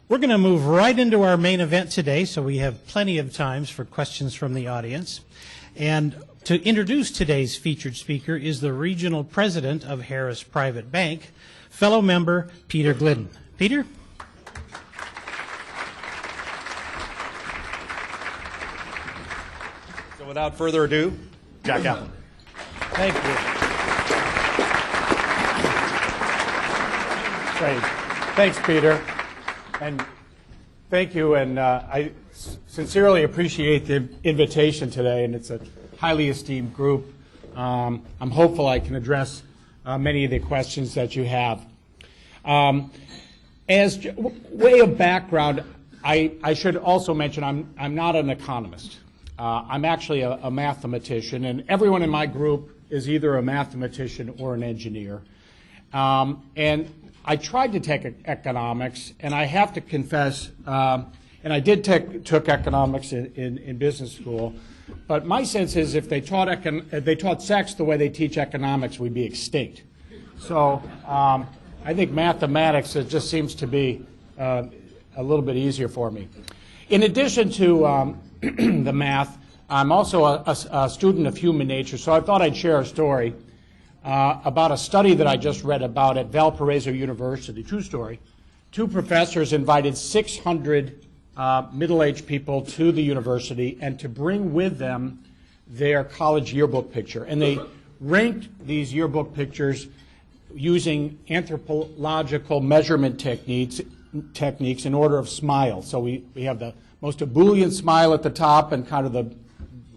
We're going to move right into our main event today, so we have plenty of times for questions from the audience. And to introduce today's featured speaker is the Regional President of Harris Private Bank, fellow member Peter Glidden. Peter? So without further ado, Jack Ablin. Thank you. Great. Thanks, Peter. And thank you, and I sincerely appreciate the invitation today, and it's a highly esteemed group. I'm hopeful I can address many of the questions that you have. As way of background, I should also mention I'm not an economist. I'm actually a mathematician, and everyone in my group is either a mathematician or an engineer. And I tried to take economics, and I have to confess, and I did took economics in business school, but my sense is if they taught sex the way they teach economics, we'd be extinct. So I think mathematics, it just seems to be a little bit easier for me. In addition to the math, I'm also a student of human nature, so I thought I'd share a story about a study that I just read about at Valparaiso University, true story. Two professors invited 600 middle-aged people to the university and to bring with them their college yearbook picture. And they ranked these yearbook pictures using anthropological measurement techniques in order of smile. So we have the most ebullient smile at the top and kind of the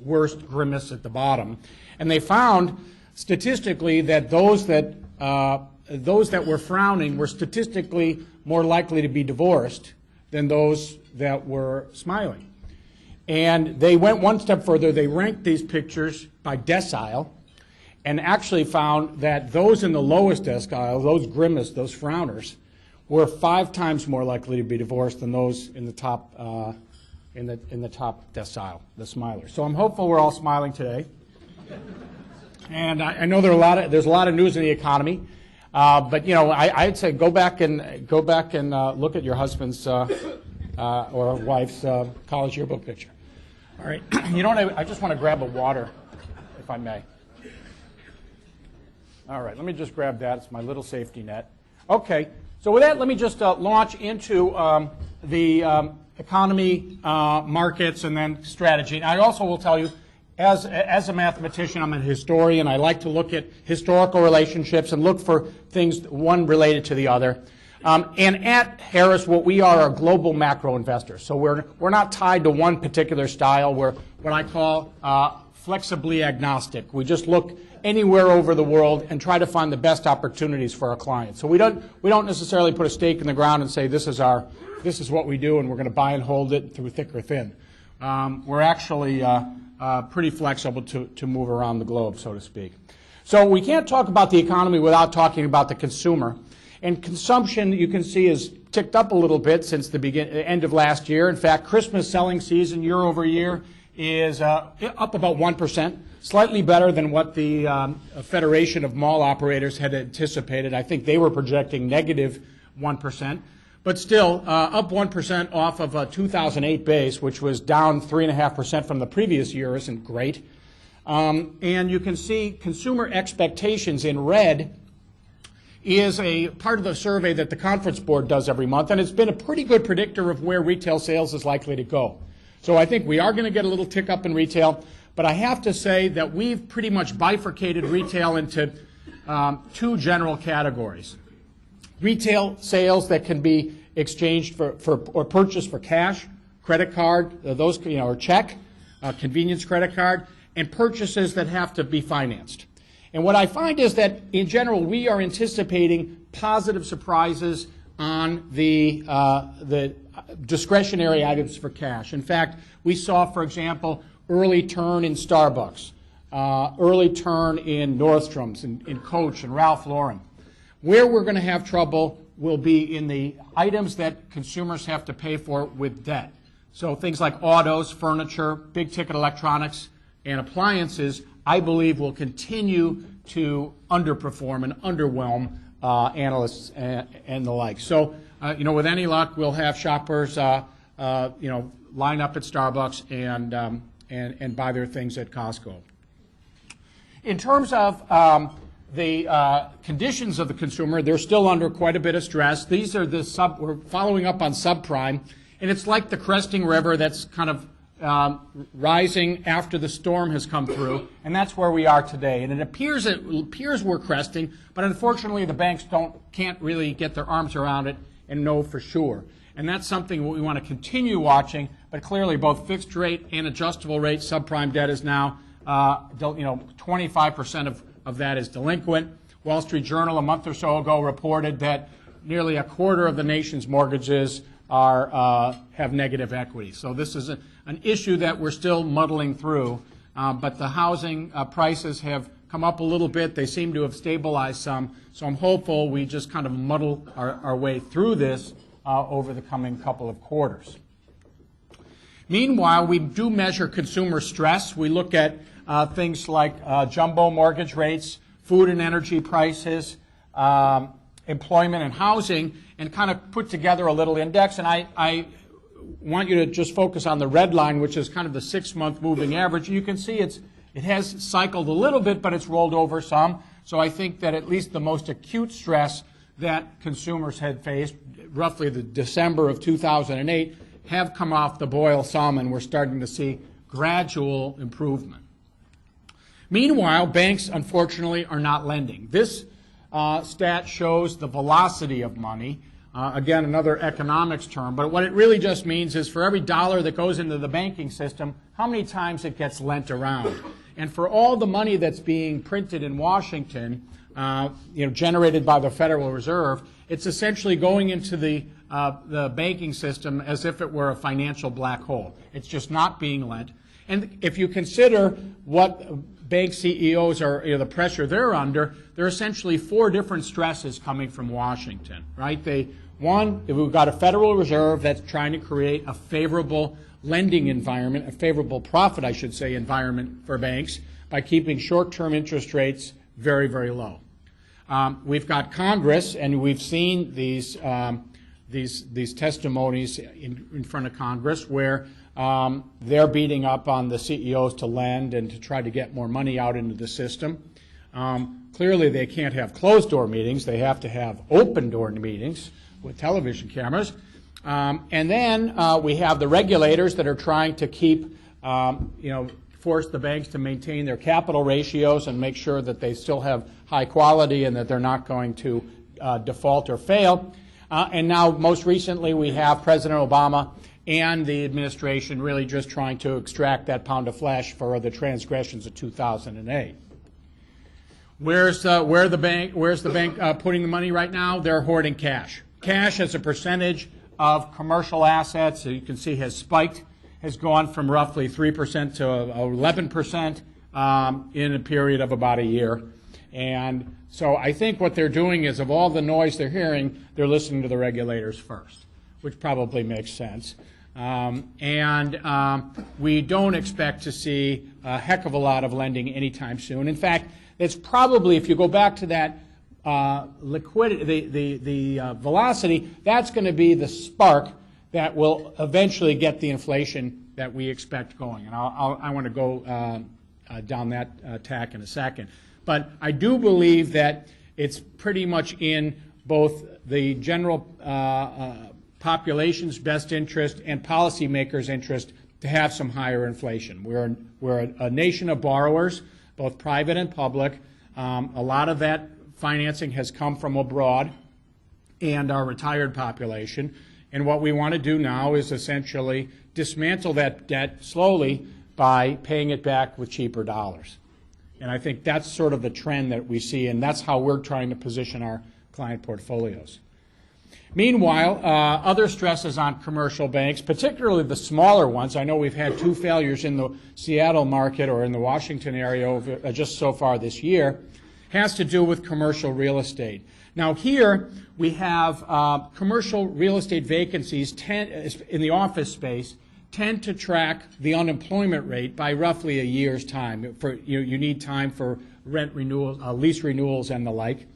worst grimace at the bottom. And they found statistically that those that were frowning were statistically more likely to be divorced than those that were smiling. And they went one step further. They ranked these pictures by decile and actually found that those in the lowest decile, those grimace, those frowners, were 5 times more likely to be divorced than those in the top in the top decile, the smilers. So I'm hopeful we're all smiling today. And I know there's a lot of news in the economy, but you know I'd say go back and look at your husband's or wife's college yearbook picture. All right, you know what? I just want to grab a water, if I may. All right, let me just grab that. It's my little safety net. Okay, so with that, let me just launch into the economy, markets, and then strategy. And I also will tell you, as a mathematician, I'm a historian. I like to look at historical relationships and look for things, one related to the other. And at Harris, we are a global macro investor. So we're not tied to one particular style. We're what I call flexibly agnostic. We just look anywhere over the world and try to find the best opportunities for our clients. So we don't necessarily put a stake in the ground and say this is what we do and we're going to buy and hold it through thick or thin. We're actually pretty flexible to move around the globe, so to speak. So we can't talk about the economy without talking about the consumer. And consumption, you can see, has ticked up a little bit since the end of last year. In fact, Christmas selling season year over year is up about 1%, slightly better than what the Federation of Mall Operators had anticipated. I think they were projecting negative 1%. But still, up 1% off of a 2008 base, which was down 3.5% from the previous year, isn't great. And you can see consumer expectations in red is a part of the survey that the Conference Board does every month, and it's been a pretty good predictor of where retail sales is likely to go. So I think we are going to get a little tick up in retail, but I have to say that we've pretty much bifurcated retail into 2 general categories. Retail sales that can be exchanged for or purchased for cash, credit card, or check, convenience credit card, and purchases that have to be financed. And what I find is that in general we are anticipating positive surprises on the discretionary items for cash. In fact, we saw, for example, early turn in Starbucks, early turn in Nordstrom's, in Coach and Ralph Lauren. Where we're going to have trouble will be in the items that consumers have to pay for with debt. So things like autos, furniture, big-ticket electronics, and appliances, I believe, will continue to underperform and underwhelm analysts and the like. So with any luck, we'll have shoppers, line up at Starbucks and buy their things at Costco. In terms of the conditions of the consumer, they're still under quite a bit of stress. These are we're following up on subprime, and it's like the cresting river that's kind of rising after the storm has come through, and that's where we are today. And it appears we're cresting, but unfortunately the banks can't really get their arms around it and know for sure. And that's something we want to continue watching, but clearly both fixed rate and adjustable rate subprime debt is now 25% of that is delinquent. Wall Street Journal a month or so ago reported that nearly a quarter of the nation's mortgages have negative equity. So this is an issue that we're still muddling through, but the housing prices have come up a little bit. They seem to have stabilized some, so I'm hopeful we just kind of muddle our way through this over the coming couple of quarters. Meanwhile, we do measure consumer stress. We look at things like jumbo mortgage rates, food and energy prices, employment and housing, and kind of put together a little index. And I want you to just focus on the red line, which is kind of the 6-month moving average. You can see it has cycled a little bit, but it's rolled over some. So I think that at least the most acute stress that consumers had faced, roughly the December of 2008, have come off the boil some, and we're starting to see gradual improvement. Meanwhile, banks, unfortunately, are not lending. This stat shows the velocity of money. Again, another economics term, but what it really just means is for every dollar that goes into the banking system, how many times it gets lent around. And for all the money that's being printed in Washington, generated by the Federal Reserve, it's essentially going into the banking system as if it were a financial black hole. It's just not being lent. And if you consider what bank CEOs are, the pressure they're under, there are essentially 4 different stresses coming from Washington, right? We've got a Federal Reserve that's trying to create a favorable lending environment, a favorable profit, I should say, environment for banks by keeping short-term interest rates very, very low. We've got Congress, and we've seen these testimonies in front of Congress where they're beating up on the CEOs to lend and to try to get more money out into the system. Clearly, they can't have closed-door meetings. They have to have open-door meetings with television cameras. And then we have the regulators that are trying to keep, force the banks to maintain their capital ratios and make sure that they still have high quality and that they're not going to default or fail. And now, most recently, we have President Obama and the administration really just trying to extract that pound of flesh for the transgressions of 2008. Where's the bank putting the money right now? They're hoarding cash. Cash as a percentage of commercial assets, you can see, has spiked, has gone from roughly 3% to 11% in a period of about a year. And so I think what they're doing is, of all the noise they're hearing, they're listening to the regulators first, which probably makes sense. We don't expect to see a heck of a lot of lending anytime soon. In fact, it's probably, if you go back to that liquidity, the velocity, that's going to be the spark that will eventually get the inflation that we expect going. And I want to go down that tack in a second. But I do believe that it's pretty much in both the general population's best interest and policymakers' interest to have some higher inflation. We're a nation of borrowers, both private and public. A lot of that financing has come from abroad and our retired population. And what we want to do now is essentially dismantle that debt slowly by paying it back with cheaper dollars. And I think that's sort of the trend that we see, and that's how we're trying to position our client portfolios. Meanwhile, other stresses on commercial banks, particularly the smaller ones, I know we've had 2 failures in the Seattle market or in the Washington area just so far this year, has to do with commercial real estate. Now here we have commercial real estate vacancies in the office space tend to track the unemployment rate by roughly a year's time. You need time for rent renewals, lease renewals, and the like.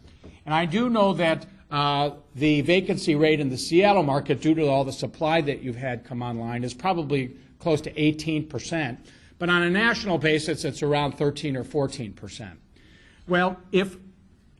And I do know that the vacancy rate in the Seattle market, due to all the supply that you've had come online, is probably close to 18%. But on a national basis, it's around 13 or 14%. Well, if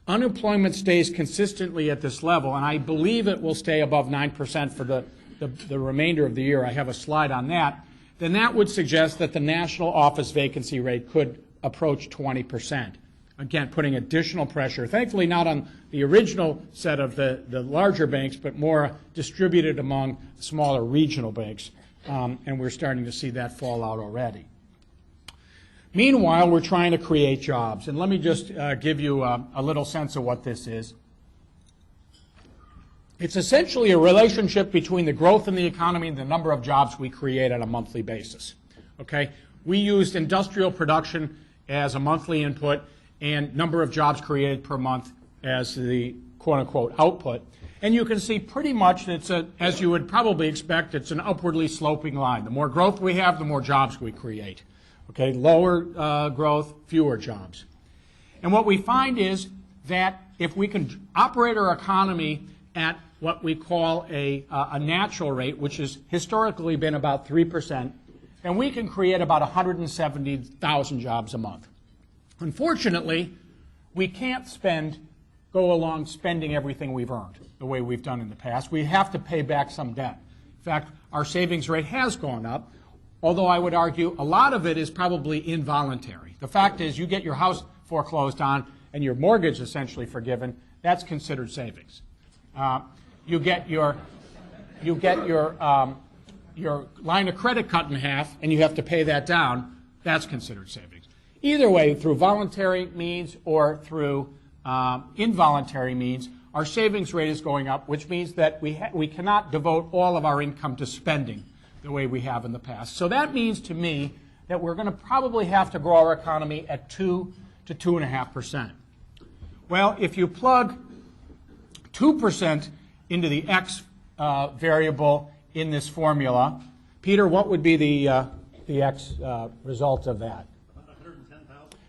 unemployment stays consistently at this level, and I believe it will stay above 9% for the remainder of the year, I have a slide on that, then that would suggest that the national office vacancy rate could approach 20%. Again, putting additional pressure, thankfully not on the original set of the larger banks, but more distributed among smaller regional banks. And we're starting to see that fall out already. Meanwhile, we're trying to create jobs. And let me just give you a little sense of what this is. It's essentially a relationship between the growth in the economy and the number of jobs we create on a monthly basis. Okay? We used industrial production as a monthly input and number of jobs created per month as the quote-unquote output. And you can see pretty much, as you would probably expect, it's an upwardly sloping line. The more growth we have, the more jobs we create. Okay? Lower growth, fewer jobs. And what we find is that if we can operate our economy at what we call a natural rate, which has historically been about 3%, and we can create about 170,000 jobs a month. Unfortunately, we can't go along spending everything we've earned the way we've done in the past. We have to pay back some debt. In fact, our savings rate has gone up, although I would argue a lot of it is probably involuntary. The fact is, you get your house foreclosed on and your mortgage essentially forgiven, that's considered savings. You get your line of credit cut in half and you have to pay that down, that's considered savings. Either way, through voluntary means or through involuntary means, our savings rate is going up, which means that we cannot devote all of our income to spending the way we have in the past. So that means to me that we're going to probably have to grow our economy at 2 to 2.5%. Well, if you plug 2% into the X variable in this formula, Peter, what would be the X result of that?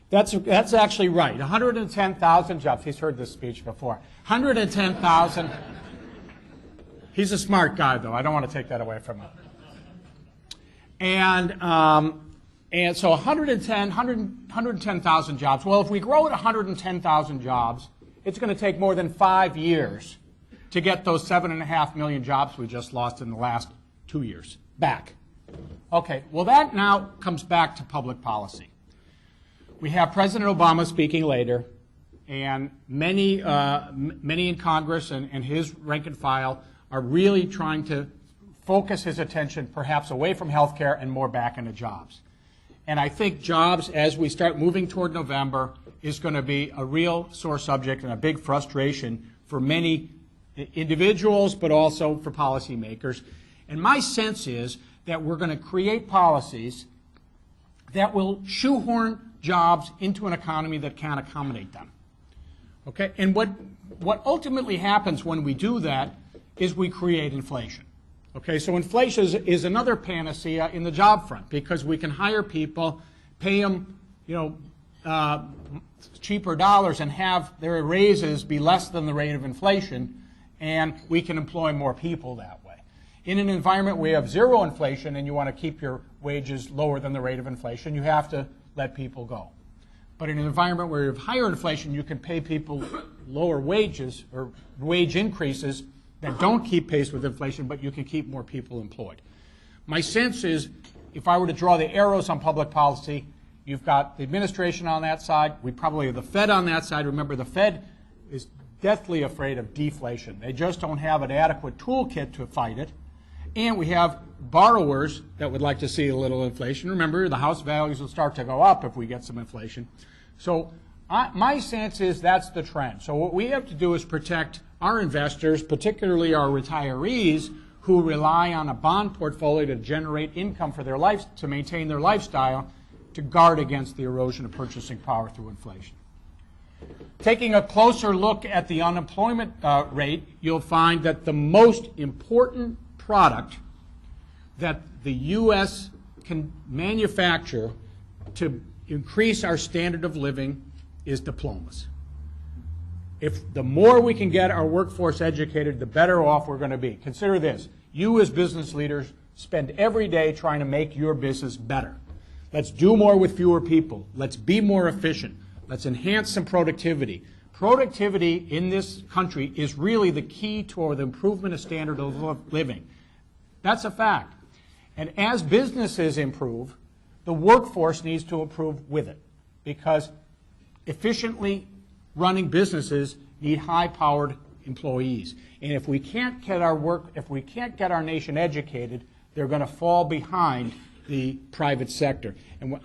That's actually right. 110,000 jobs. He's heard this speech before. 110,000. He's a smart guy, though. I don't want to take that away from him. And so 110,000 jobs. Well, if we grow at 110,000 jobs, it's going to take more than 5 years to get those 7.5 million jobs we just lost in the last 2 years back. Okay, well, that now comes back to public policy. We have President Obama speaking later, and many in Congress and his rank and file are really trying to focus his attention perhaps away from health care and more back into jobs. And I think jobs, as we start moving toward November, is going to be a real sore subject and a big frustration for many individuals, but also for policymakers. And my sense is that we're going to create policies that will shoehorn jobs into an economy that can't accommodate them. Okay? And what ultimately happens when we do that is we create inflation. Okay? So inflation is another panacea in the job front because we can hire people, pay them, cheaper dollars and have their raises be less than the rate of inflation, and we can employ more people that way. In an environment where you have zero inflation and you want to keep your wages lower than the rate of inflation, you have to let people go. But in an environment where you have higher inflation, you can pay people lower wages or wage increases that don't keep pace with inflation, but you can keep more people employed. My sense is, if I were to draw the arrows on public policy, you've got the administration on that side. We probably have the Fed on that side. Remember, the Fed is deathly afraid of deflation. They just don't have an adequate toolkit to fight it. And we have borrowers that would like to see a little inflation. Remember, the house values will start to go up if we get some inflation. So my sense is that's the trend. So what we have to do is protect our investors, particularly our retirees, who rely on a bond portfolio to generate income for their life, to maintain their lifestyle, to guard against the erosion of purchasing power through inflation. Taking a closer look at the unemployment rate, you'll find that the most important product that the U.S. can manufacture to increase our standard of living is diplomas. If the more we can get our workforce educated, the better off we're going to be. Consider this. You as business leaders spend every day trying to make your business better. Let's do more with fewer people. Let's be more efficient. Let's enhance some productivity. Productivity in this country is really the key to the improvement of standard of living. That's a fact. And as businesses improve, the workforce needs to improve with it, because efficiently running businesses need high-powered employees. And if we can't get our nation educated, they're going to fall behind the private sector. And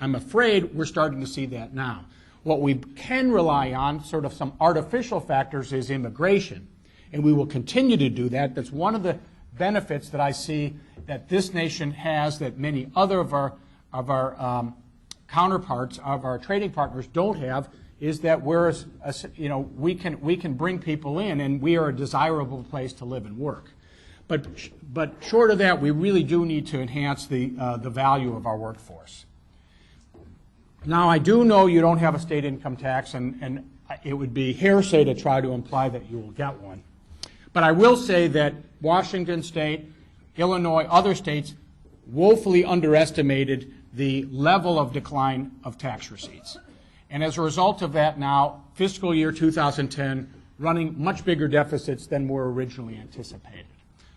I'm afraid we're starting to see that now. What we can rely on, sort of some artificial factors, is immigration. And we will continue to do that. That's one of the benefits that I see that this nation has that many other of our counterparts, of our trading partners, don't have, is that we can bring people in, and we are a desirable place to live and work. But short of that, we really do need to enhance the value of our workforce. Now, I do know you don't have a state income tax, and it would be hearsay to try to imply that you will get one. But I will say that Washington State, Illinois, other states woefully underestimated the level of decline of tax receipts. And as a result of that now, fiscal year 2010 running much bigger deficits than were originally anticipated.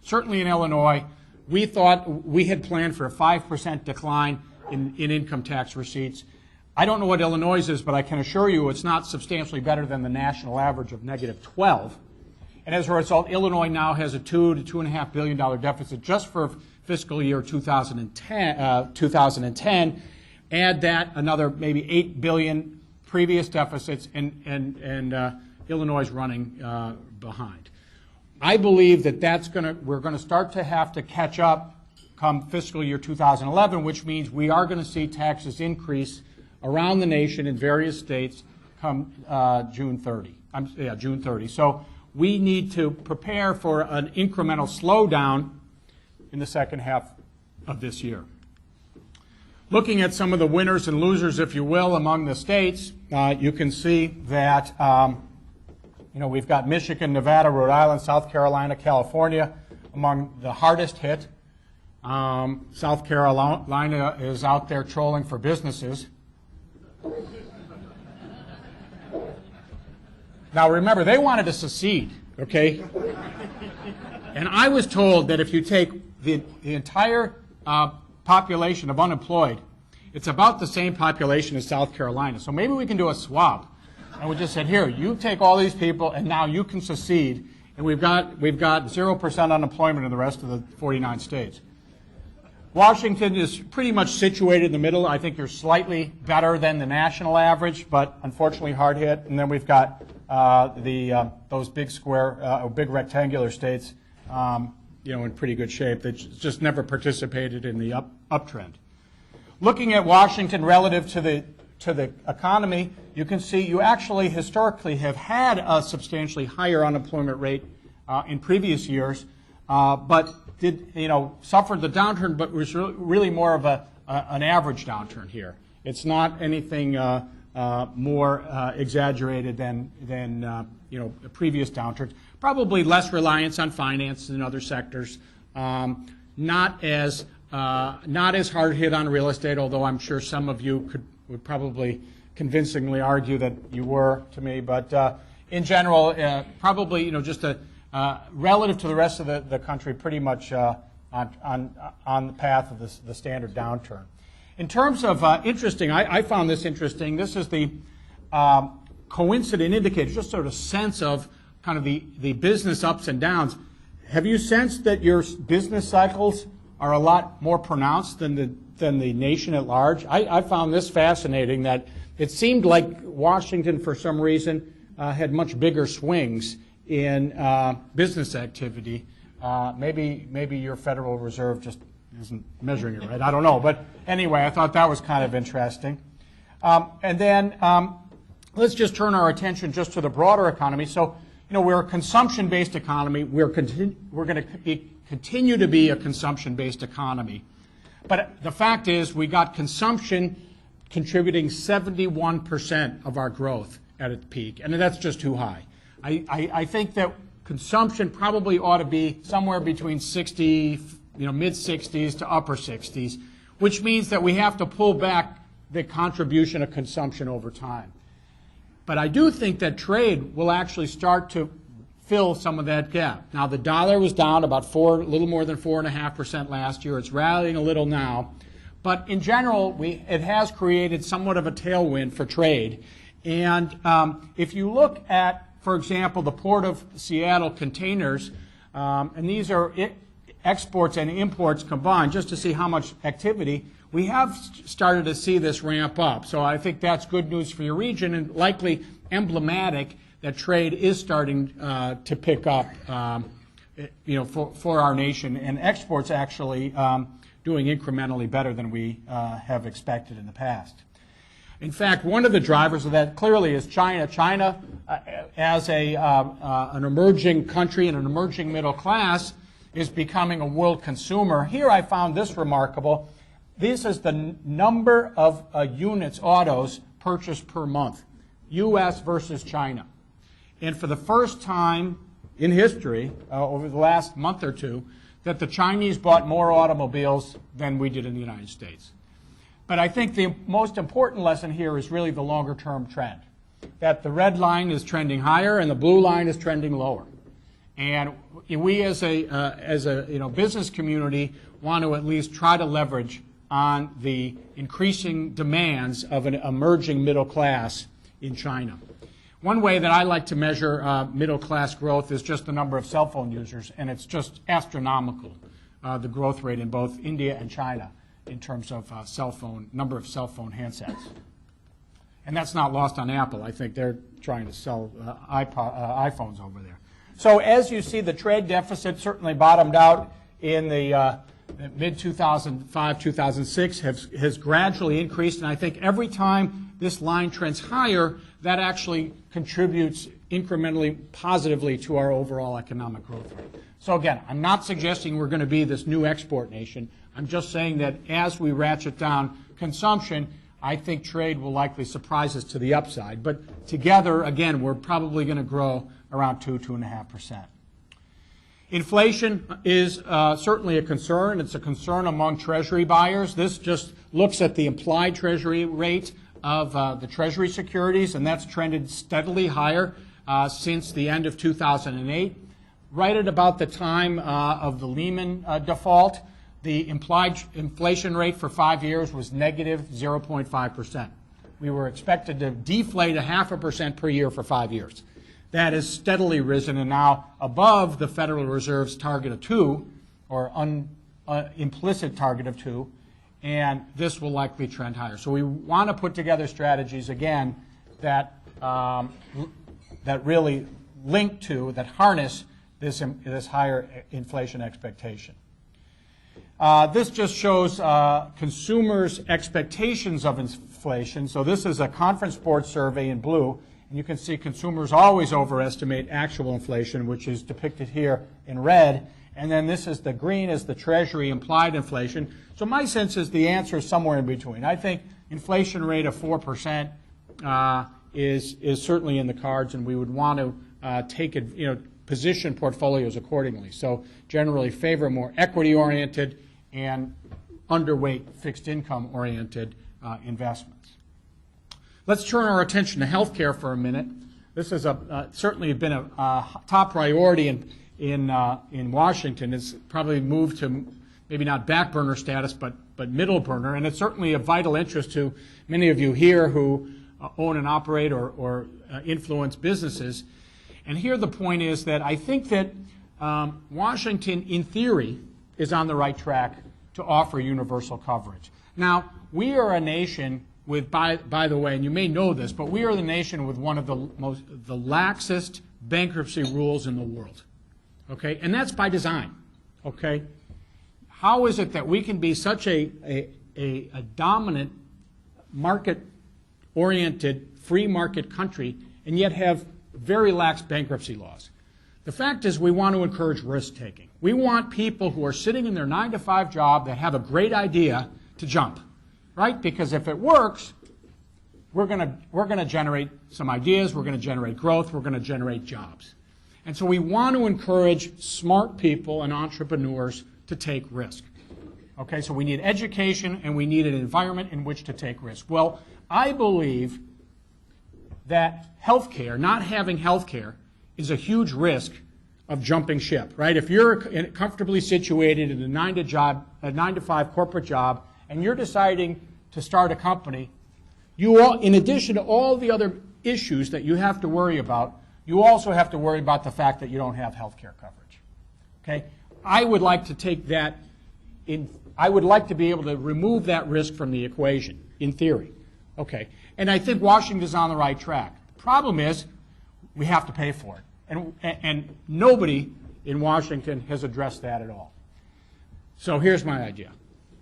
Certainly in Illinois, we thought we had planned for a 5% decline in income tax receipts. I don't know what Illinois is, but I can assure you it's not substantially better than the national average of -12. And as a result, Illinois now has a $2 to $2.5 billion deficit just for fiscal year 2010. Add that another maybe $8 billion previous deficits, and Illinois is running behind. I believe that we're going to start to have to catch up come fiscal year 2011, which means we are going to see taxes increase around the nation in various states come June 30. June 30. So we need to prepare for an incremental slowdown in the second half of this year. Looking at some of the winners and losers, if you will, among the states, you can see that we've got Michigan, Nevada, Rhode Island, South Carolina, California among the hardest hit. South Carolina is out there trolling for businesses. Now remember, they wanted to secede, okay? And I was told that if you take the entire population of unemployed, it's about the same population as South Carolina. So maybe we can do a swap. And we just said, here, you take all these people, and now you can secede. And we've got 0% unemployment in the rest of the 49 states. Washington is pretty much situated in the middle. I think you're slightly better than the national average, but unfortunately hard hit. And then we've got those big big rectangular states, in pretty good shape. They just never participated in the uptrend. Looking at Washington relative to the economy, you can see you actually historically have had a substantially higher unemployment rate in previous years, but suffered the downturn, but was really more of an average downturn here. It's not anything more exaggerated than previous downturns. Probably less reliance on finance than other sectors. Not as hard hit on real estate, although I'm sure some of you would probably convincingly argue that you were to me. But in general, probably just relative to the rest of the country, pretty much on the path of the standard downturn. In terms of interesting, I found this interesting. This is the coincident indicator, just sort of sense of kind of the business ups and downs. Have you sensed that your business cycles are a lot more pronounced than the nation at large? I found this fascinating, that it seemed like Washington, for some reason, had much bigger swings in business activity. Maybe your Federal Reserve just isn't measuring it right. I don't know. But anyway, I thought that was kind of interesting. And then let's just turn our attention just to the broader economy. So, we're a consumption-based economy. We're going to continue to be a consumption-based economy. But the fact is, we got consumption contributing 71% of our growth at its peak, and that's just too high. I think that consumption probably ought to be somewhere between 60, mid-60s to upper 60s, which means that we have to pull back the contribution of consumption over time. But I do think that trade will actually start to fill some of that gap. Now, the dollar was down about a little more than 4.5% last year. It's rallying a little now. But in general, it has created somewhat of a tailwind for trade. And if you look at, for example, the Port of Seattle containers, and these are exports and imports combined, just to see how much activity, we have started to see this ramp up. So I think that's good news for your region and likely emblematic that trade is starting to pick up for our nation, and exports actually doing incrementally better than we have expected in the past. In fact, one of the drivers of that clearly is China. China, as an emerging country and an emerging middle class, is becoming a world consumer. Here I found this remarkable. This is the number of units, autos, purchased per month, U.S. versus China. And for the first time in history, over the last month or two, that the Chinese bought more automobiles than we did in the United States. But I think the most important lesson here is really the longer-term trend, that the red line is trending higher and the blue line is trending lower. And we as a business community want to at least try to leverage on the increasing demands of an emerging middle class in China. One way that I like to measure middle class growth is just the number of cell phone users, and it's just astronomical, the growth rate in both India and China in terms of number of cell phone handsets. And that's not lost on Apple. I think they're trying to sell iPhones over there. So as you see, the trade deficit certainly bottomed out in the mid-2005, 2006, has gradually increased, and I think every time this line trends higher, that actually contributes incrementally positively to our overall economic growth rate. So again, I'm not suggesting we're going to be this new export nation. I'm just saying that as we ratchet down consumption, I think trade will likely surprise us to the upside. But together, again, we're probably going to grow around 2.5%. Inflation is certainly a concern. It's a concern among Treasury buyers. This just looks at the implied Treasury rate of the Treasury securities, and that's trended steadily higher since the end of 2008. Right at about the time of the Lehman default, the implied inflation rate for 5 years was negative 0.5%. We were expected to deflate 0.5% per year for 5 years. That has steadily risen and now above the Federal Reserve's target of 2, or implicit target of 2, and this will likely trend higher. So we want to put together strategies, again, that really link to, that harness this higher inflation expectation. This just shows consumers' expectations of inflation. So this is a Conference Board survey in blue. And you can see consumers always overestimate actual inflation, which is depicted here in red. And then this is the green is the Treasury implied inflation. So my sense is the answer is somewhere in between. I think inflation rate of 4% is certainly in the cards, and we would want to position portfolios accordingly. So generally favor more equity-oriented and underweight fixed income-oriented investments. Let's turn our attention to healthcare for a minute. This has certainly been a top priority in Washington. It's probably moved to maybe not back burner status, but middle burner, and it's certainly of vital interest to many of you here who own and operate or influence businesses. And here the point is that I think that Washington, in theory, is on the right track to offer universal coverage. Now, we are a nation with, by the way, and you may know this, but we are the nation with one of the laxest bankruptcy rules in the world, okay? And that's by design, okay? How is it that we can be such a dominant market-oriented, free market country and yet have very lax bankruptcy laws? The fact is we want to encourage risk-taking. We want people who are sitting in their 9-to-5 job that have a great idea to jump, right? Because if it works, we're going to generate some ideas, we're going to generate growth, we're going to generate jobs. And so we want to encourage smart people and entrepreneurs to take risk. Okay, so we need education and we need an environment in which to take risk. Well, I believe that healthcare, not having healthcare, is a huge risk of jumping ship, right? If you're comfortably situated in a 9 to 5 corporate job, and you're deciding to start a company, in addition to all the other issues that you have to worry about, you also have to worry about the fact that you don't have health care coverage. Okay? I would like to take that I would like to be able to remove that risk from the equation, in theory. Okay. And I think Washington's on the right track. The problem is we have to pay for it. And nobody in Washington has addressed that at all. So here's my idea.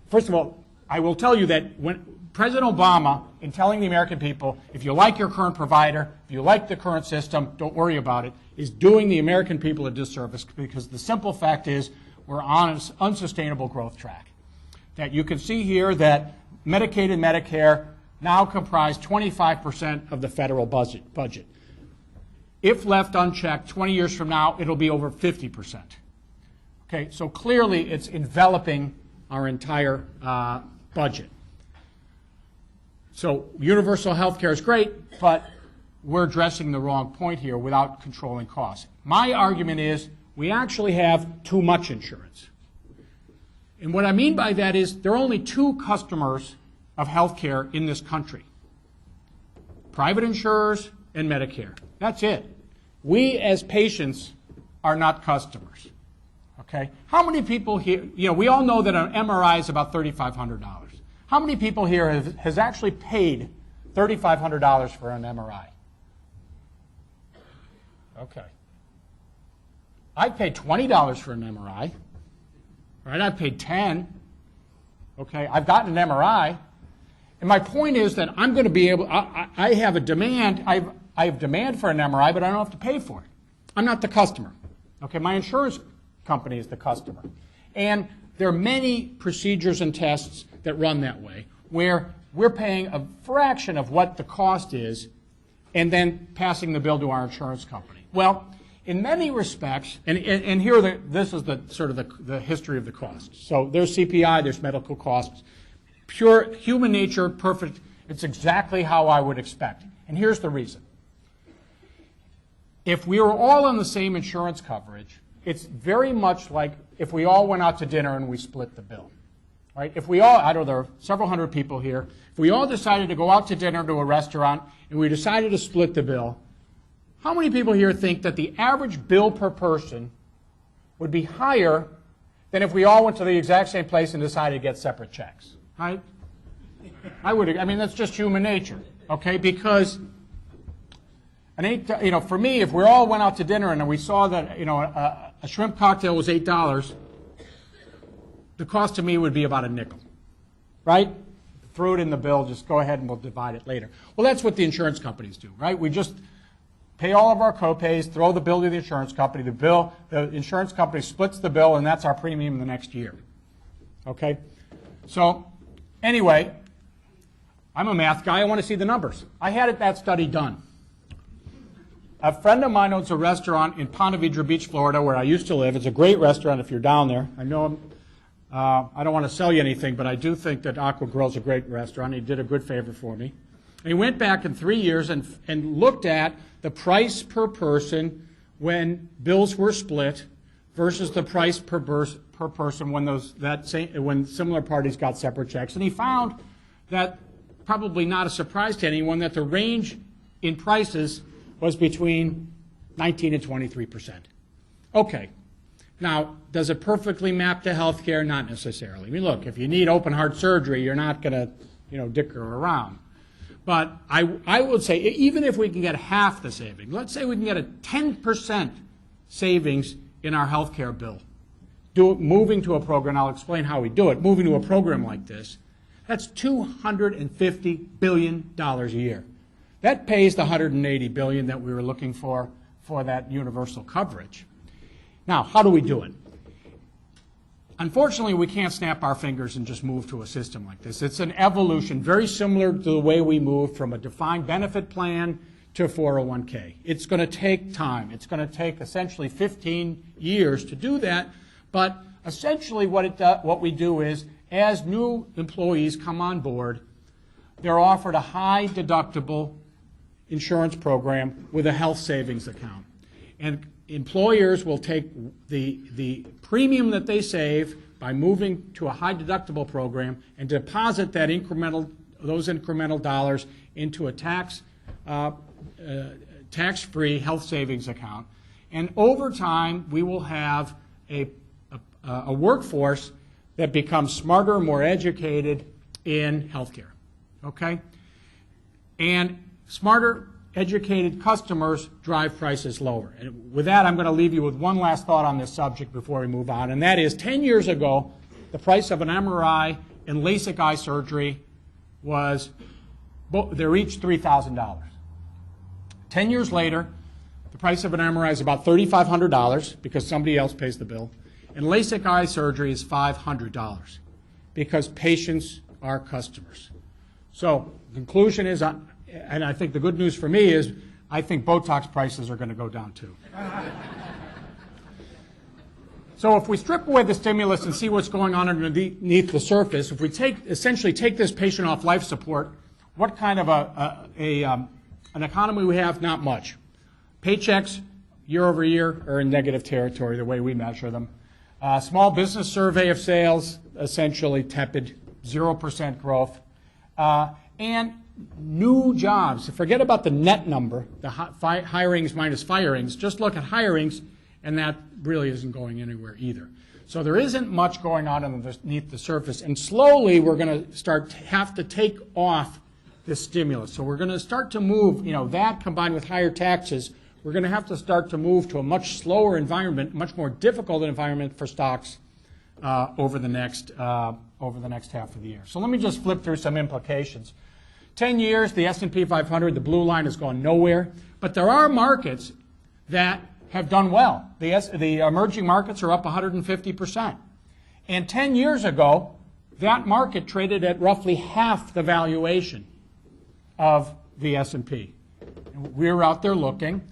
First of all, I will tell you that when President Obama, in telling the American people, if you like your current provider, if you like the current system, don't worry about it, is doing the American people a disservice, because the simple fact is we're on an unsustainable growth track. That you can see here that Medicaid and Medicare now comprise 25% of the federal budget. If left unchecked, 20 years from now, it'll be over 50%. Okay, so clearly it's enveloping our entire budget. So universal health care is great, but we're addressing the wrong point here without controlling costs. My argument is we actually have too much insurance. And what I mean by that is there are only 2 customers of health care in this country: private insurers and Medicare. That's it. We as patients are not customers. Okay? How many people here, we all know that an MRI is about $3,500. How many people here has actually paid $3,500 for an MRI? Okay. I paid $20 for an MRI. Right? I paid $10. Okay. I've gotten an MRI. And my point is that I'm going to be able, I have a demand, I have demand for an MRI, but I don't have to pay for it. I'm not the customer. Okay. My insurance company is the customer. And there are many procedures and tests that run that way, where we're paying a fraction of what the cost is and then passing the bill to our insurance company. Well, in many respects, and here this is the sort of the history of the costs. So there's CPI, there's medical costs. Pure human nature, perfect. It's exactly how I would expect. And here's the reason. If we were all on the same insurance coverage, it's very much like if we all went out to dinner and we split the bill. Right? If we all, I know there are several hundred people here, if we all decided to go out to dinner to a restaurant and we decided to split the bill, how many people here think that the average bill per person would be higher than if we all went to the exact same place and decided to get separate checks? Right? I mean, that's just human nature, okay? Because for me, if we all went out to dinner and we saw that a shrimp cocktail was $8, the cost to me would be about a nickel, right? Throw it in the bill, just go ahead and we'll divide it later. Well, that's what the insurance companies do, right? We just pay all of our co-pays, throw the bill to the insurance company. The insurance company splits the bill, and that's our premium the next year. Okay? So, anyway, I'm a math guy. I want to see the numbers. I had that study done. A friend of mine owns a restaurant in Ponte Vedra Beach, Florida, where I used to live. It's a great restaurant if you're down there. I know I don't want to sell you anything, but I do think that Aqua Grill's a great restaurant. He did a good favor for me. And he went back in 3 years and looked at the price per person when bills were split versus the price per person when similar parties got separate checks. And he found that, probably not a surprise to anyone, that the range in prices was between 19 and 23%. Okay. Now, does it perfectly map to health care? Not necessarily. I mean, look, if you need open heart surgery, you're not going to, dicker around. But I would say, even if we can get half the savings, let's say we can get a 10% savings in our health care bill, moving to a program, I'll explain how we do it, moving to a program like this, that's $250 billion a year. That pays the $180 billion that we were looking for that universal coverage. Now, how do we do it? unfortunately, we can't snap our fingers and just move to a system like this. It's an evolution, very similar to the way we moved from a defined benefit plan to 401k. It's going to take time. It's going to take essentially 15 years to do that, but essentially what we do is, as new employees come on board, they're offered a high deductible insurance program with a health savings account. And employers will take the premium that they save by moving to a high deductible program and deposit those incremental dollars into a tax-free health savings account. And over time, we will have a workforce that becomes smarter, more educated in healthcare. Okay? And smarter, educated customers drive prices lower. And with that, I'm going to leave you with one last thought on this subject before we move on, and that is 10 years ago, the price of an MRI and LASIK eye surgery they're each $3,000. 10 years later, the price of an MRI is about $3,500 because somebody else pays the bill, and LASIK eye surgery is $500 because patients are customers. So the conclusion is, and I think the good news for me is, I think Botox prices are going to go down too. So if we strip away the stimulus and see what's going on underneath the surface, if we essentially take this patient off life support, what kind of an economy we have? Not much. Paychecks year over year are in negative territory the way we measure them. Small business survey of sales, essentially tepid, 0% growth. And new jobs. Forget about the net number, the hirings minus firings. Just look at hirings, and that really isn't going anywhere either. So there isn't much going on underneath the surface, and slowly we're going to have to take off this stimulus. So we're going to start to move, that combined with higher taxes, we're going to have to start to move to a much slower environment, much more difficult environment for stocks over the next half of the year. So let me just flip through some implications. 10 years, the S&P 500, the blue line, has gone nowhere. But there are markets that have done well. The emerging markets are up 150%. And 10 years ago, that market traded at roughly half the valuation of the S&P. We were out there looking.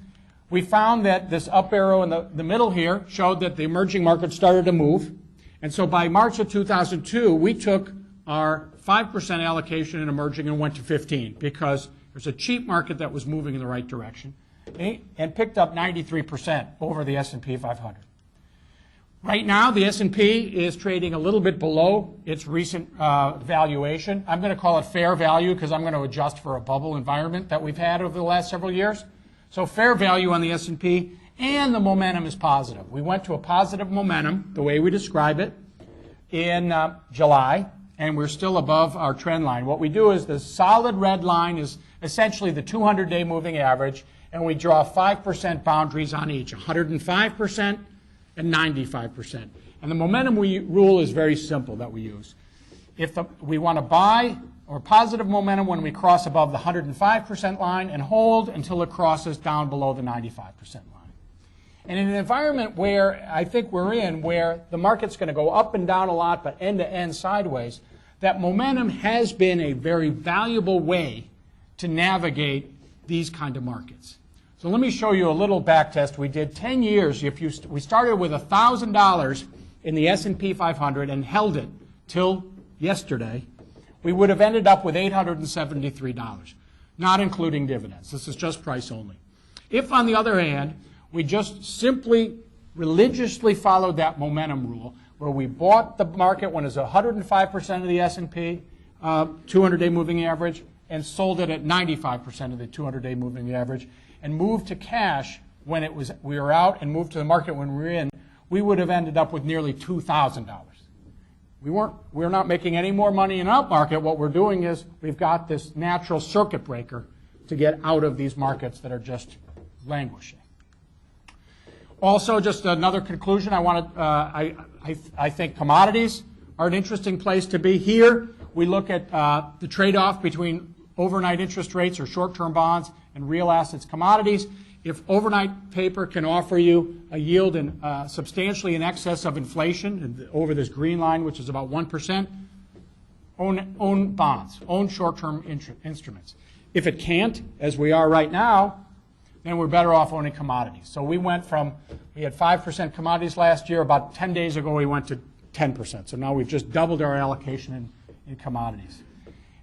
We found that this up arrow in the middle here showed that the emerging markets started to move. And so by March of 2002, we took our 5% allocation in emerging and went to 15 because there's a cheap market that was moving in the right direction and picked up 93% over the S&P 500. Right now, the S&P is trading a little bit below its recent valuation. I'm going to call it fair value because I'm going to adjust for a bubble environment that we've had over the last several years. So fair value on the S&P, and the momentum is positive. We went to a positive momentum, the way we describe it, in July, and we're still above our trend line. What we do is the solid red line is essentially the 200-day moving average, and we draw 5% boundaries on each, 105% and 95%. And the momentum rule is very simple that we use. If we want to buy or positive momentum when we cross above the 105% line and hold until it crosses down below the 95% line. And in an environment where I think we're in, where the market's going to go up and down a lot, but end-to-end sideways, that momentum has been a very valuable way to navigate these kind of markets. So let me show you a little back test. We did 10 years. We started with $1,000 in the S&P 500 and held it till yesterday, we would have ended up with $873, not including dividends. This is just price only. If, on the other hand, we just simply religiously followed that momentum rule, where we bought the market when it was 105% of the S&P 200-day moving average and sold it at 95% of the 200-day moving average, and moved to cash when we were out and moved to the market when we were in, we would have ended up with nearly $2,000. We're not making any more money in an up market. What we're doing is we've got this natural circuit breaker to get out of these markets that are just languishing. Also, just another conclusion, I think commodities are an interesting place to be. Here, we look at the trade-off between overnight interest rates or short-term bonds and real assets commodities. if overnight paper can offer you a yield substantially in excess of inflation, over this green line, which is about 1%, own bonds, own short-term instruments. If it can't, as we are right now, then we're better off owning commodities. So we had 5% commodities last year. About 10 days ago, we went to 10%. So now we've just doubled our allocation in commodities.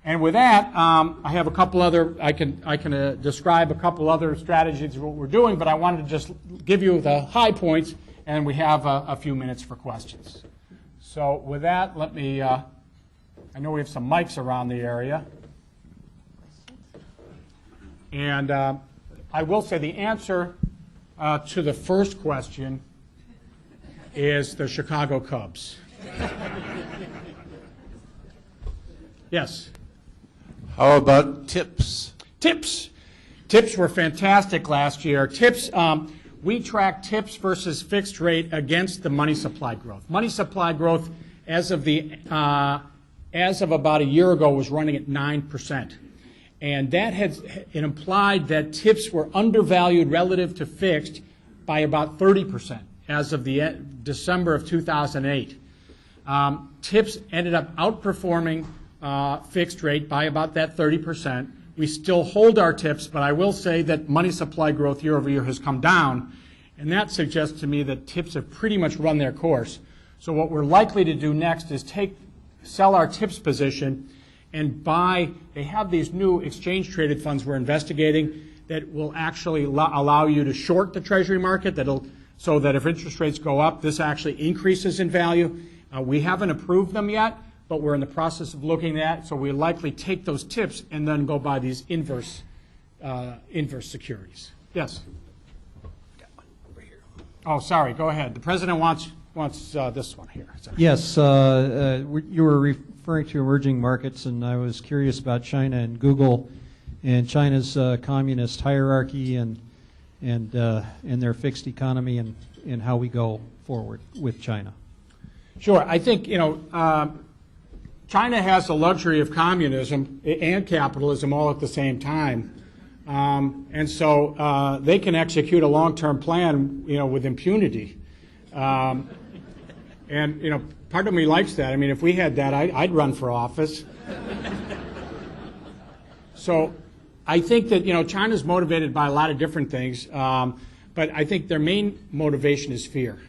And with that, I have a couple other, I can describe a couple other strategies of what we're doing, but I wanted to just give you the high points, and we have a few minutes for questions. So with that, let me, I know we have some mics around the area. And I will say the answer to the first question is the Chicago Cubs. Yes? How about tips? Tips. Tips were fantastic last year. Tips, we tracked tips versus fixed rate against the money supply growth. Money supply growth, as of about a year ago, was running at 9%. And that it implied that tips were undervalued relative to fixed by about 30% as of the December of 2008. Tips ended up outperforming fixed rate by about that 30%. We still hold our tips, but I will say that money supply growth year over year has come down, and that suggests to me that tips have pretty much run their course. So what we're likely to do next is sell our tips position and buy. They have these new exchange-traded funds we're investigating that will actually allow you to short the Treasury market, so that if interest rates go up, this actually increases in value. We haven't approved them yet, but we're in the process of looking at it, so we'll likely take those tips and then go buy these inverse securities. Yes? Got one over here. Oh, sorry, go ahead. The President wants this one here. Sorry. Yes, you were referring to emerging markets, and I was curious about China and Google and China's communist hierarchy and their fixed economy and how we go forward with China. Sure. I think, China has the luxury of communism and capitalism all at the same time. And so they can execute a long-term plan, with impunity. And, part of me likes that. I mean, if we had that, I'd run for office. So I think that, China's motivated by a lot of different things, but I think their main motivation is fear.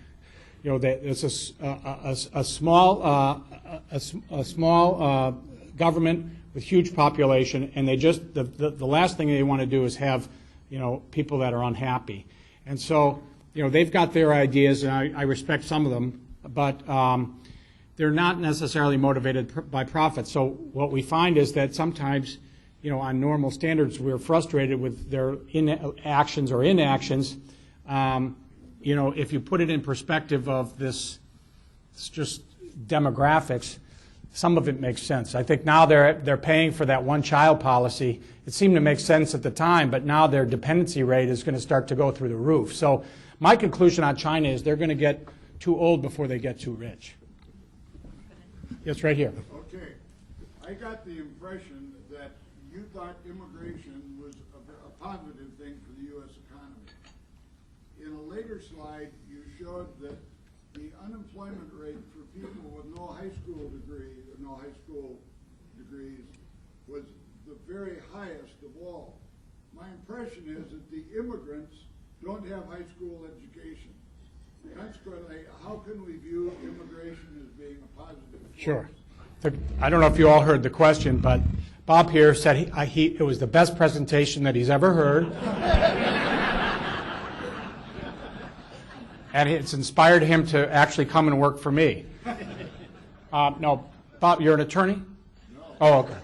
That it's a small government with huge population, and they just the last thing they want to do is have people that are unhappy. And so they've got their ideas, and I respect some of them, but they're not necessarily motivated by profit. So what we find is that sometimes on normal standards we're frustrated with their actions or inactions. If you put it in perspective of this just demographics, some of it makes sense. I think now they're paying for that one-child policy. It seemed to make sense at the time, but now their dependency rate is going to start to go through the roof. So my conclusion on China is they're going to get too old before they get too rich. Yes, right here. Okay. I got the impression that you thought immigration was a positive thing for the U.S. economy. In a later slide, you showed that the unemployment rate for people with no high school degree or no high school degrees was the very highest of all. My impression is that the immigrants don't have high school education. Consequently, how can we view immigration as being a positive force? Sure. I don't know if you all heard the question, but Bob here said it was the best presentation that he's ever heard. And it's inspired him to actually come and work for me. No, Bob, you're an attorney? No. Oh, okay.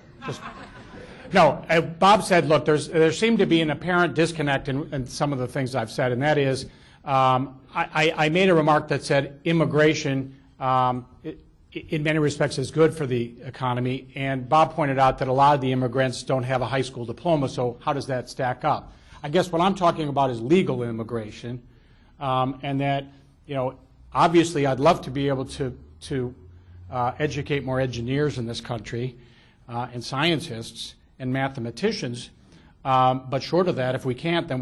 No, Bob said, look, there seemed to be an apparent disconnect in some of the things I've said, and that is I made a remark that said immigration, in many respects, is good for the economy, and Bob pointed out that a lot of the immigrants don't have a high school diploma, so how does that stack up? I guess what I'm talking about is legal immigration. And that, obviously I'd love to be able to educate more engineers in this country, and scientists and mathematicians, but short of that, if we can't, then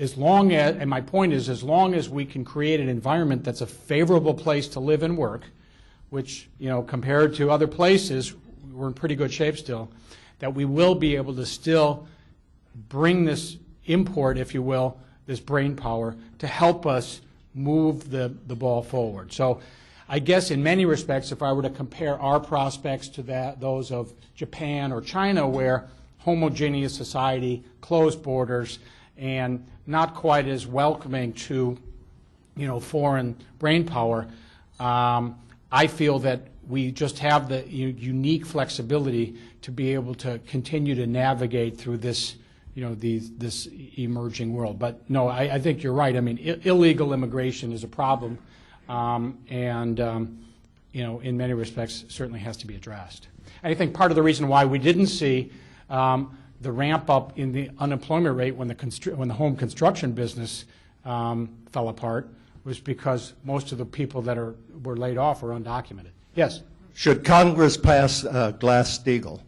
as long as, and my point is, as long as we can create an environment that's a favorable place to live and work, which, compared to other places, we're in pretty good shape still, that we will be able to still bring this import, if you will, this brain power, to help us move the ball forward. So I guess in many respects, if I were to compare our prospects to those of Japan or China, where homogeneous society, closed borders, and not quite as welcoming to foreign brain power, I feel that we just have the unique flexibility to be able to continue to navigate through this this emerging world. But no, I think you're right. I mean, illegal immigration is a problem, and in many respects certainly has to be addressed. And I think part of the reason why we didn't see the ramp up in the unemployment rate when the home construction business fell apart was because most of the people that were laid off were undocumented. Yes? Should Congress pass Glass-Steagall?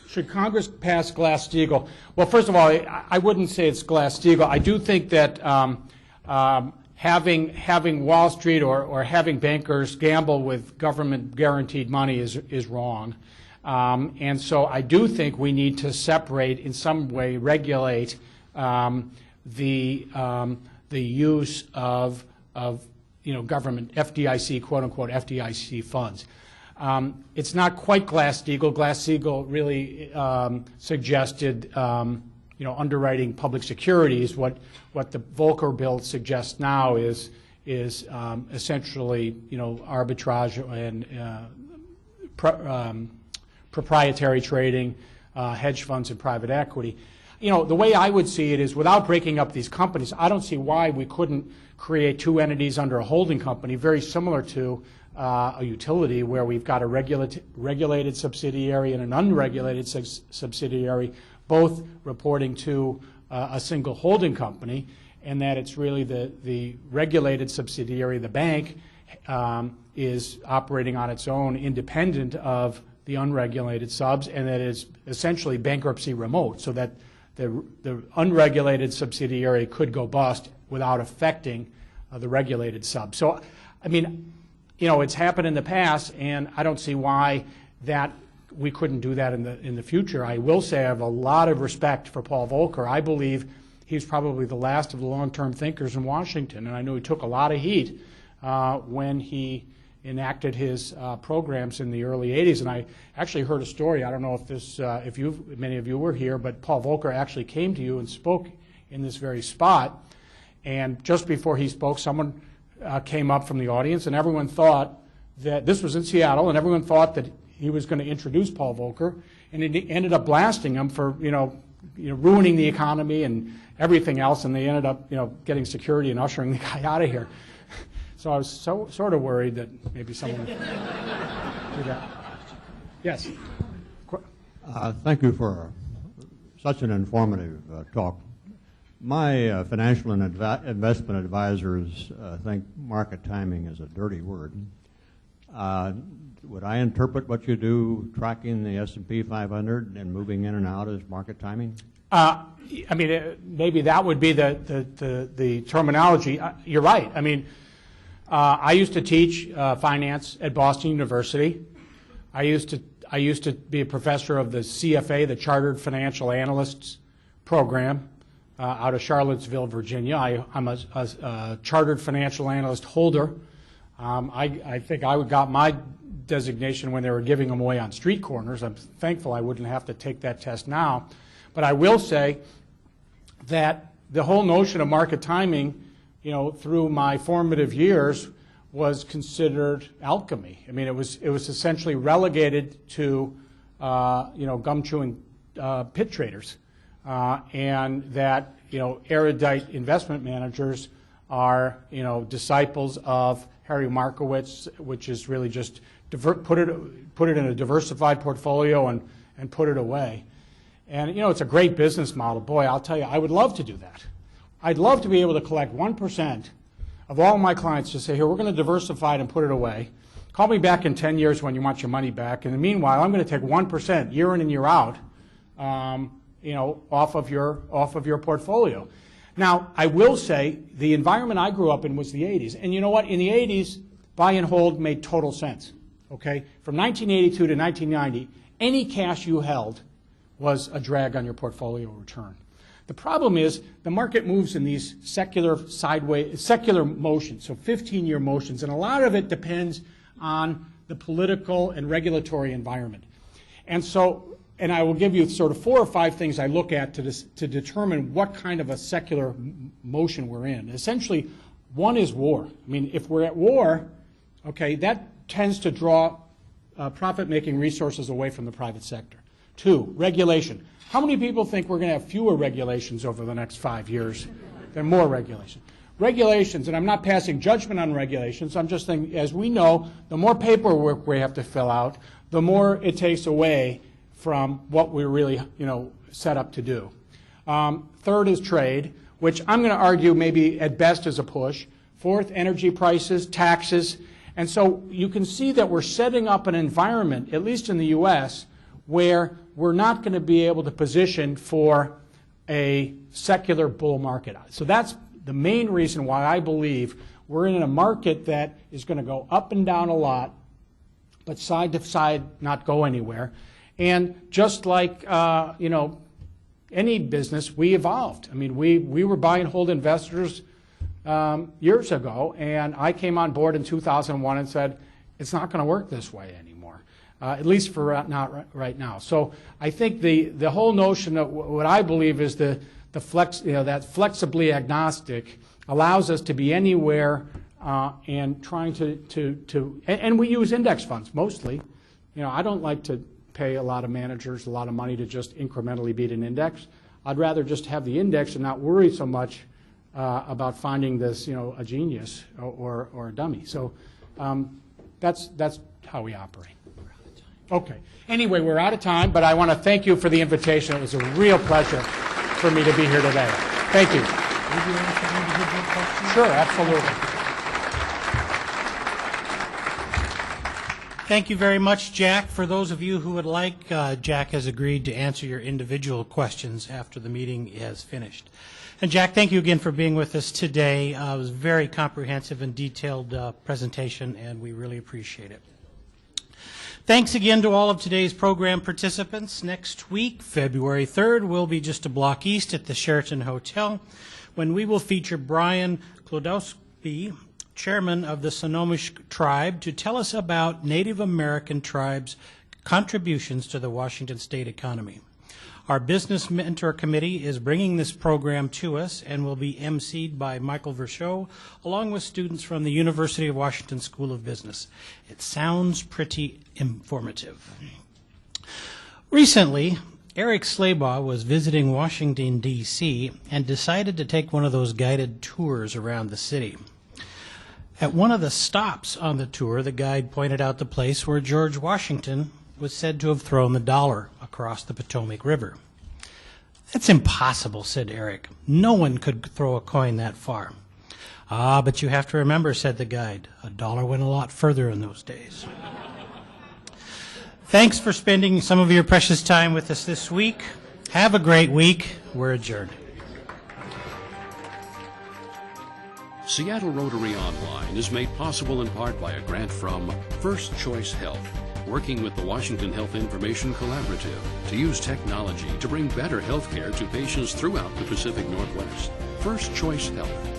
Should Congress pass Glass-Steagall? Well, first of all, I wouldn't say it's Glass-Steagall. I do think that having Wall Street or having bankers gamble with government-guaranteed money is wrong. And so I do think we need to separate, in some way, regulate the use of government FDIC, quote-unquote, FDIC funds. It's not quite Glass-Steagall. Glass-Steagall really suggested, underwriting public securities. What the Volcker bill suggests now is essentially, arbitrage and proprietary trading, hedge funds, and private equity. The way I would see it is, without breaking up these companies, I don't see why we couldn't create two entities under a holding company, very similar to a utility, where we've got a regulated subsidiary and an unregulated subsidiary, both reporting to a single holding company, and that it's really the regulated subsidiary, the bank, is operating on its own, independent of the unregulated subs, and that is essentially bankruptcy remote, so that the unregulated subsidiary could go bust without affecting the regulated sub. So, I mean, it's happened in the past, and I don't see why that we couldn't do that in the future. I will say I have a lot of respect for Paul Volcker. I believe he's probably the last of the long-term thinkers in Washington, and I know he took a lot of heat when he enacted his programs in the early 80s. And I actually heard a story. I don't know if many of you were here, but Paul Volcker actually came to you and spoke in this very spot. And just before he spoke, someone came up from the audience, and everyone thought that this was in Seattle, and everyone thought that he was going to introduce Paul Volcker, and he ended up blasting him for ruining the economy and everything else, and they ended up getting security and ushering the guy out of here. So I was sort of worried that maybe someone would do that. Yes. Thank you for such an informative talk. My financial and investment advisors think market timing is a dirty word. Would I interpret what you do, tracking the S&P 500 and moving in and out, as market timing? I mean, maybe that would be the terminology. You're right. I mean, I used to teach finance at Boston University. I used to be a professor of the CFA, the Chartered Financial Analysts Program, out of Charlottesville, Virginia. I'm a Chartered Financial Analyst holder. I think I got my designation when they were giving them away on street corners. I'm thankful I wouldn't have to take that test now. But I will say that the whole notion of market timing, through my formative years, was considered alchemy. I mean, it was essentially relegated to gum-chewing pit traders, and that erudite investment managers are disciples of Harry Markowitz, which is really just put it in a diversified portfolio and put it away. And it's a great business model. Boy, I'll tell you, I would love to do that. I'd love to be able to collect 1% of all my clients to say, here, we're going to diversify it and put it away. Call me back in 10 years when you want your money back. And meanwhile, I'm going to take 1% year in and year out, off of your portfolio. Now, I will say the environment I grew up in was the 80s. And you know what? In the 80s, buy and hold made total sense. Okay? From 1982 to 1990, any cash you held was a drag on your portfolio return. The problem is the market moves in these secular motions, so 15-year motions, and a lot of it depends on the political and regulatory environment. And I will give you sort of 4 or 5 things I look at to determine what kind of a secular motion we're in. Essentially, one is war. I mean, if we're at war, okay, that tends to draw profit-making resources away from the private sector. 2, regulation. How many people think we're going to have fewer regulations over the next 5 years than more regulation? Regulations, and I'm not passing judgment on regulations, I'm just saying, as we know, the more paperwork we have to fill out, the more it takes away from what we're really, set up to do. 3rd is trade, which I'm going to argue maybe at best is a push. 4th, energy prices, taxes. And so you can see that we're setting up an environment, at least in the U.S., where we're not going to be able to position for a secular bull market. So that's the main reason why I believe we're in a market that is going to go up and down a lot, but side to side not go anywhere. And just like, any business, we evolved. I mean, we were buy and hold investors years ago, and I came on board in 2001 and said, it's not going to work this way anymore, at least for not right now. So I think the whole notion of what I believe is that flexibly agnostic allows us to be anywhere and trying and we use index funds mostly. I don't like to pay a lot of managers a lot of money to just incrementally beat an index. I'd rather just have the index and not worry so much about finding this, a genius or a dummy. So that's how we operate. Okay. Anyway, we're out of time, but I want to thank you for the invitation. It was a real pleasure for me to be here today. Thank you. Would you answer individual questions? Sure, absolutely. Thank you very much, Jack. For those of you who would like, Jack has agreed to answer your individual questions after the meeting is finished. And Jack, thank you again for being with us today. It was a very comprehensive and detailed presentation, and we really appreciate it. Thanks again to all of today's program participants. Next week, February 3rd, we'll be just a block east at the Sheraton Hotel when we will feature Brian Klodowski, chairman of the Snohomish tribe, to tell us about Native American tribes' contributions to the Washington state economy. Our Business Mentor Committee is bringing this program to us and will be emceed by Michael Verschow, along with students from the University of Washington School of Business. It sounds pretty informative. Recently, Eric Slabaugh was visiting Washington, D.C., and decided to take one of those guided tours around the city. At one of the stops on the tour, the guide pointed out the place where George Washington was said to have thrown the dollar across the Potomac River. That's impossible, said Eric. No one could throw a coin that far. Ah, but you have to remember, said the guide, a dollar went a lot further in those days. Thanks for spending some of your precious time with us this week. Have a great week. We're adjourned. Seattle Rotary Online is made possible in part by a grant from First Choice Health, working with the Washington Health Information Collaborative to use technology to bring better health care to patients throughout the Pacific Northwest. First Choice Health.